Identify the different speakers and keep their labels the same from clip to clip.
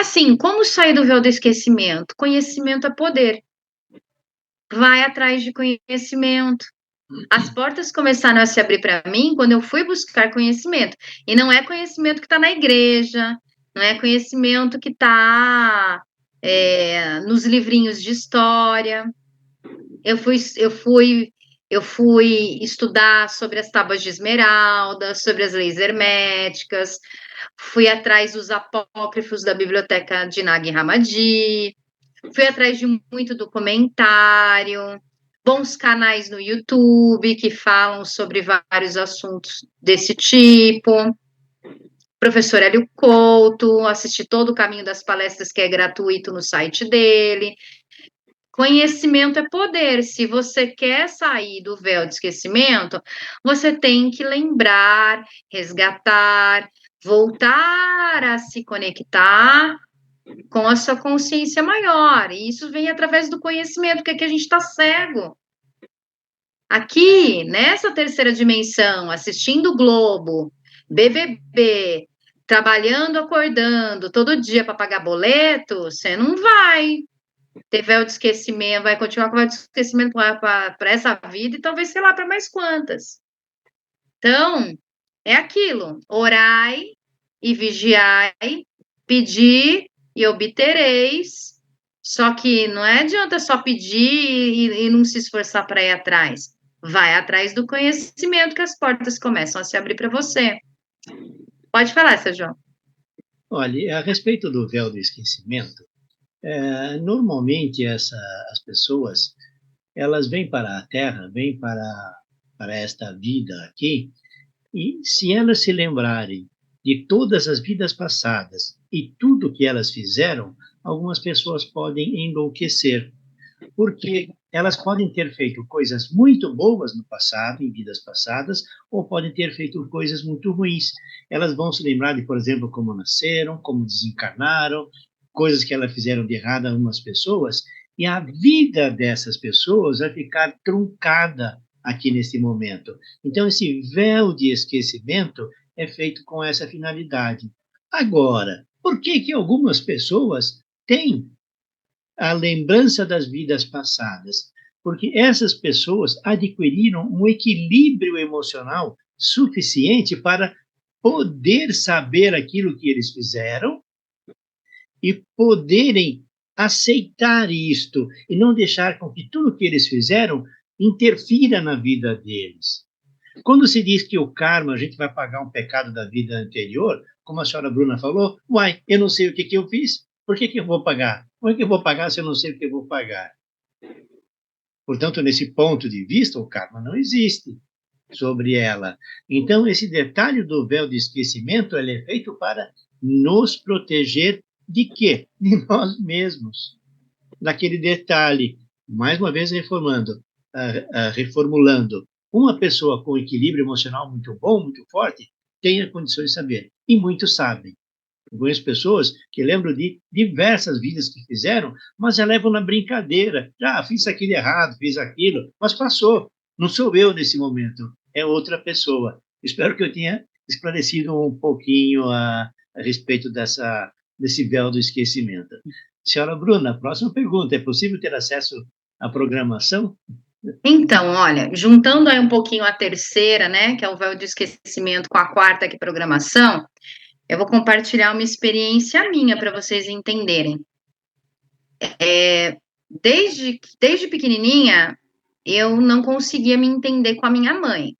Speaker 1: Assim, como sair do véu do esquecimento? Conhecimento é poder. Vai atrás de conhecimento. As portas começaram a se abrir para mim quando eu fui buscar conhecimento. E não é conhecimento que está na igreja, não é conhecimento que está nos livrinhos de história. Eu fui estudar sobre as tábuas de esmeralda, sobre as leis herméticas, fui atrás dos apócrifos da biblioteca de Nag Hammadi, fui atrás de muito documentário, bons canais no YouTube que falam sobre vários assuntos desse tipo. Professor Hélio Couto, assisti todo o caminho das palestras que é gratuito no site dele. Conhecimento é poder. Se você quer sair do véu de esquecimento, você tem que lembrar, resgatar, voltar a se conectar com a sua consciência maior. E isso vem através do conhecimento, porque aqui a gente está cego. Aqui, nessa terceira dimensão, assistindo o Globo, BBB, trabalhando, acordando, todo dia para pagar boleto, você não vai ter véu de esquecimento, vai continuar com véu de esquecimento para essa vida e talvez, sei lá, para mais quantas. Então, é aquilo, orai e vigiai, pedir e obtereis, só que não adianta só pedir e não se esforçar para ir atrás. Vai atrás do conhecimento que as portas começam a se abrir para você. Pode falar, Sr. João.
Speaker 2: Olha, a respeito do véu do esquecimento, normalmente as pessoas, elas vêm para a Terra, vêm para esta vida aqui, e se elas se lembrarem de todas as vidas passadas e tudo que elas fizeram, algumas pessoas podem enlouquecer, porque elas podem ter feito coisas muito boas no passado, em vidas passadas, ou podem ter feito coisas muito ruins. Elas vão se lembrar de, por exemplo, como nasceram, como desencarnaram, coisas que elas fizeram de errado a algumas pessoas, e a vida dessas pessoas vai ficar truncada aqui nesse momento. Então, esse véu de esquecimento é feito com essa finalidade. Agora, por que que algumas pessoas têm a lembrança das vidas passadas? Porque essas pessoas adquiriram um equilíbrio emocional suficiente para poder saber aquilo que eles fizeram e poderem aceitar isto e não deixar com que tudo que eles fizeram interfira na vida deles. Quando se diz que o karma, a gente vai pagar um pecado da vida anterior, como a senhora Bruna falou, uai, eu não sei o que eu fiz, por que eu vou pagar? Como é que eu vou pagar se eu não sei o que eu vou pagar? Portanto, nesse ponto de vista, o karma não existe sobre ela. Então, esse detalhe do véu de esquecimento, ele é feito para nos proteger de quê? De nós mesmos. Daquele detalhe, mais uma vez reformulando, uma pessoa com equilíbrio emocional muito bom, muito forte, tem a condição de saber. E muitos sabem. Eu conheço pessoas que lembram de diversas vidas que fizeram, mas já levam na brincadeira. Fiz aquilo errado, fiz aquilo, mas passou. Não sou eu nesse momento, é outra pessoa. Espero que eu tenha esclarecido um pouquinho a respeito desse véu do esquecimento. Senhora Bruna, próxima pergunta. É possível ter acesso à programação?
Speaker 1: Então, olha, juntando aí um pouquinho a terceira, né, que é o véu de esquecimento, com a quarta, que é programação, eu vou compartilhar uma experiência minha para vocês entenderem. Desde pequenininha, eu não conseguia me entender com a minha mãe.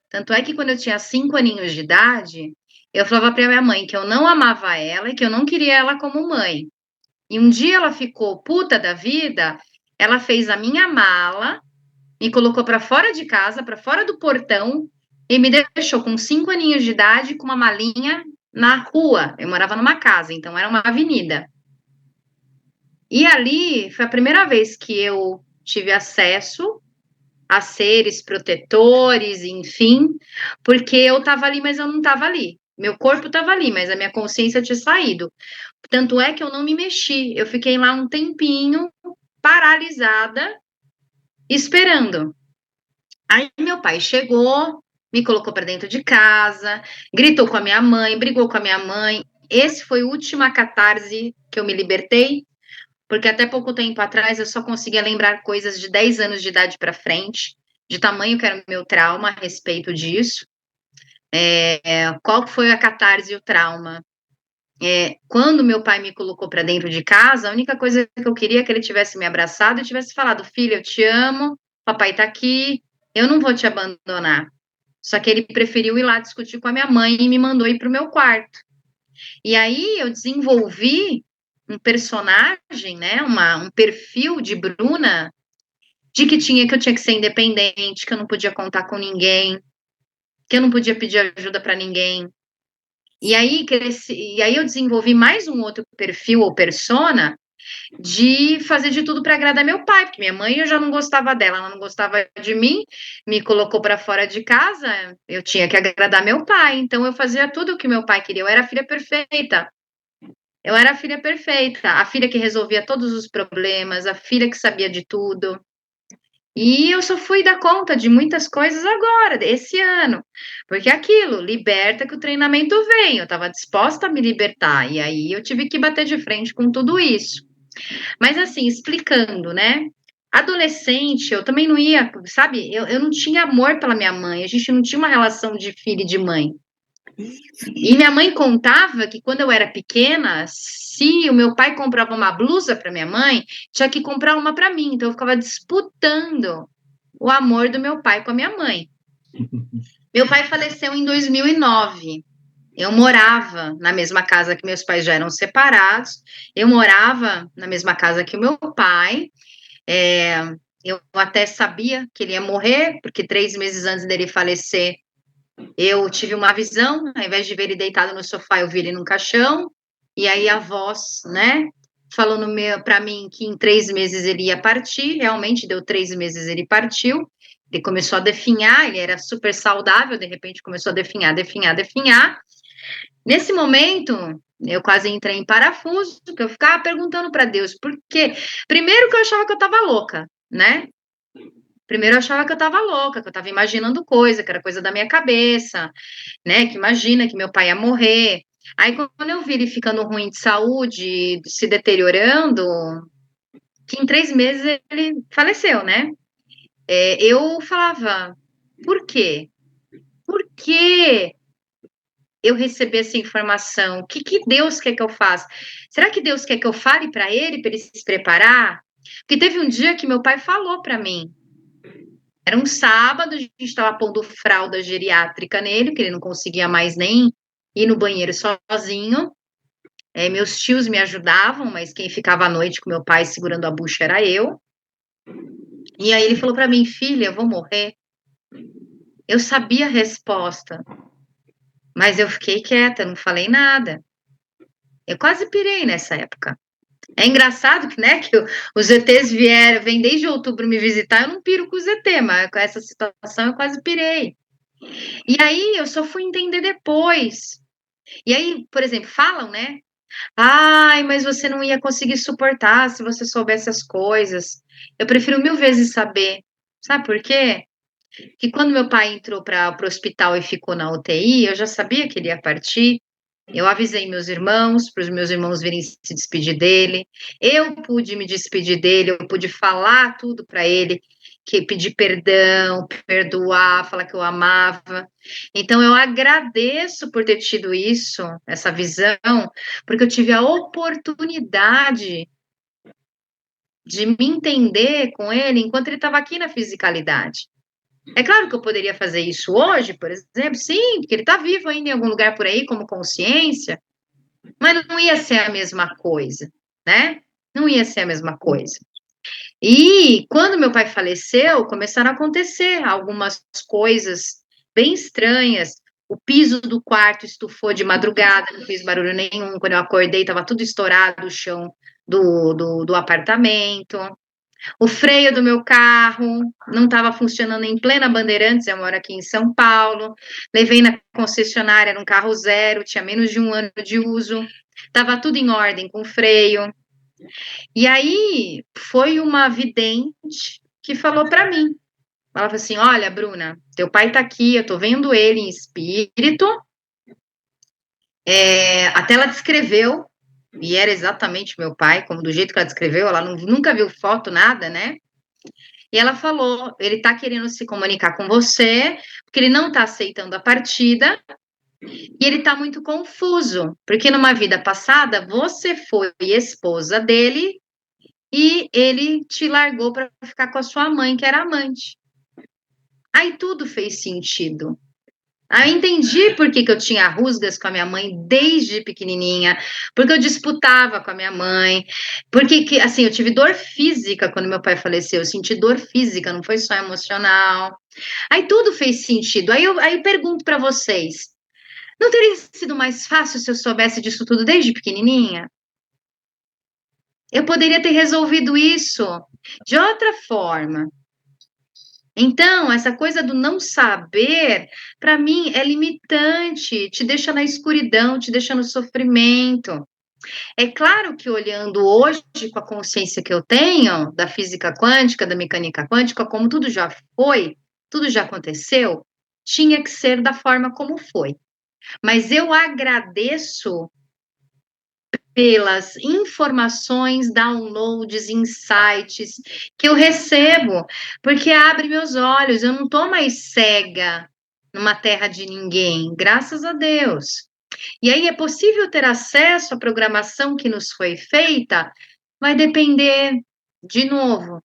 Speaker 1: Tanto é que quando eu tinha 5 aninhos de idade, eu falava para minha mãe que eu não amava ela e que eu não queria ela como mãe. E um dia ela ficou puta da vida, ela fez a minha mala, me colocou para fora de casa, para fora do portão, e me deixou com 5 aninhos de idade com uma malinha na rua. Eu morava numa casa, então era uma avenida. E ali foi a primeira vez que eu tive acesso a seres protetores, enfim, porque eu estava ali, mas eu não estava ali. Meu corpo estava ali, mas a minha consciência tinha saído. Tanto é que eu não me mexi. Eu fiquei lá um tempinho, paralisada, esperando. Aí meu pai chegou, me colocou para dentro de casa, gritou com a minha mãe, brigou com a minha mãe. esse foi a última catarse que eu me libertei, porque até pouco tempo atrás eu só conseguia lembrar coisas de 10 anos de idade para frente, de tamanho que era o meu trauma a respeito disso. Qual foi a catarse e o trauma? Quando meu pai me colocou para dentro de casa, a única coisa que eu queria é que ele tivesse me abraçado e tivesse falado: filha, eu te amo, papai tá aqui, eu não vou te abandonar. Só que ele preferiu ir lá discutir com a minha mãe e me mandou ir para o meu quarto. E aí eu desenvolvi um personagem, né, um perfil de Bruna, de que eu tinha que ser independente, que eu não podia contar com ninguém, que eu não podia pedir ajuda para ninguém. E aí eu desenvolvi mais um outro perfil ou persona de fazer de tudo para agradar meu pai, porque minha mãe eu já não gostava dela, ela não gostava de mim, me colocou para fora de casa, eu tinha que agradar meu pai, então eu fazia tudo o que meu pai queria, eu era a filha perfeita. Eu era a filha perfeita, a filha que resolvia todos os problemas, a filha que sabia de tudo. E eu só fui dar conta de muitas coisas agora, esse ano. Porque aquilo, liberta que o treinamento vem. Eu estava disposta a me libertar. E aí eu tive que bater de frente com tudo isso. Mas assim, explicando, né? Adolescente, eu também não ia, sabe? Eu não tinha amor pela minha mãe. A gente não tinha uma relação de filho e de mãe. E minha mãe contava que quando eu era pequena, se o meu pai comprava uma blusa para minha mãe, tinha que comprar uma para mim. Então eu ficava disputando o amor do meu pai com a minha mãe. Meu pai faleceu em 2009. Eu morava na mesma casa que meus pais já eram separados. Eu morava na mesma casa que o meu pai. Eu até sabia que ele ia morrer, porque 3 meses antes dele falecer, eu tive uma visão, ao invés de ver ele deitado no sofá, eu vi ele num caixão, e aí a voz, né, falou para mim que em 3 meses ele ia partir, realmente deu 3 meses, ele partiu, ele começou a definhar, ele era super saudável, de repente começou a definhar, definhar, definhar. Nesse momento, eu quase entrei em parafuso, porque eu ficava perguntando para Deus, por quê? Primeiro que eu achava que eu estava louca, né? Primeiro eu achava que eu estava louca, que eu estava imaginando coisa, que era coisa da minha cabeça, né? Que imagina que meu pai ia morrer. Aí quando eu vi ele ficando ruim de saúde, se deteriorando, que em 3 meses ele faleceu, né? Eu falava, por quê? Por que eu recebi essa informação? O que Deus quer que eu faça? Será que Deus quer que eu fale para ele se preparar? Porque teve um dia que meu pai falou para mim, era um sábado, a gente estava pondo fralda geriátrica nele, que ele não conseguia mais nem ir no banheiro sozinho. Meus tios me ajudavam, mas quem ficava à noite com meu pai segurando a bucha era eu. E aí ele falou para mim, filha, eu vou morrer. Eu sabia a resposta, mas eu fiquei quieta, não falei nada. Eu quase pirei nessa época. É engraçado que, né, que os ETs vêm desde outubro me visitar, eu não piro com os ET, mas com essa situação eu quase pirei. E aí eu só fui entender depois. E aí, por exemplo, falam, né? Ai, mas você não ia conseguir suportar se você soubesse as coisas. Eu prefiro 1000 vezes saber. Sabe por quê? Que quando meu pai entrou para o hospital e ficou na UTI, eu já sabia que ele ia partir. Eu avisei meus irmãos, para os meus irmãos virem se despedir dele. Eu pude me despedir dele, eu pude falar tudo para ele, que pedir perdão, perdoar, falar que eu amava. Então eu agradeço por ter tido isso, essa visão, porque eu tive a oportunidade de me entender com ele enquanto ele estava aqui na fisicalidade. É claro que eu poderia fazer isso hoje, por exemplo, sim, porque ele está vivo ainda em algum lugar por aí, como consciência, mas não ia ser a mesma coisa, né? Não ia ser a mesma coisa. E quando meu pai faleceu, começaram a acontecer algumas coisas bem estranhas. O piso do quarto estufou de madrugada, não fez barulho nenhum. Quando eu acordei, estava tudo estourado o chão do apartamento. O freio do meu carro não estava funcionando em plena Bandeirantes, eu moro aqui em São Paulo. Levei na concessionária, era um carro zero, tinha menos de 1 ano de uso. Estava tudo em ordem, com freio. E aí foi uma vidente que falou para mim. Ela falou assim: olha, Bruna, teu pai está aqui, eu estou vendo ele em espírito. Até ela descreveu, e era exatamente meu pai, como do jeito que ela descreveu, ela nunca viu foto, nada, né? E ela falou, ele tá querendo se comunicar com você, porque ele não tá aceitando a partida, e ele tá muito confuso, porque numa vida passada, você foi esposa dele, e ele te largou para ficar com a sua mãe, que era amante. Aí tudo fez sentido. Aí eu entendi por que eu tinha rusgas com a minha mãe desde pequenininha, porque eu disputava com a minha mãe, porque assim, eu tive dor física quando meu pai faleceu, eu senti dor física, não foi só emocional. Aí tudo fez sentido. Aí eu pergunto para vocês, não teria sido mais fácil se eu soubesse disso tudo desde pequenininha? Eu poderia ter resolvido isso de outra forma. Então, essa coisa do não saber, para mim, é limitante, te deixa na escuridão, te deixa no sofrimento. É claro que olhando hoje com a consciência que eu tenho da física quântica, da mecânica quântica, como tudo já foi, tudo já aconteceu, tinha que ser da forma como foi. Mas eu agradeço pelas informações, downloads, insights que eu recebo, porque abre meus olhos, eu não estou mais cega numa terra de ninguém, graças a Deus. E aí é possível ter acesso à programação que nos foi feita, vai depender, de novo,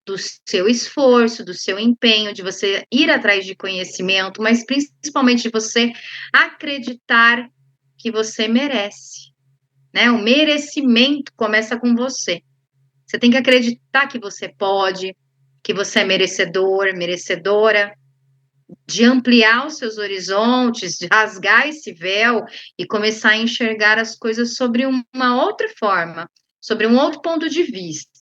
Speaker 1: do seu esforço, do seu empenho, de você ir atrás de conhecimento, mas principalmente de você acreditar que você merece, né? O merecimento começa com você. Você tem que acreditar que você pode, que você é merecedor, merecedora, de ampliar os seus horizontes, de rasgar esse véu e começar a enxergar as coisas sobre uma outra forma, sobre um outro ponto de vista.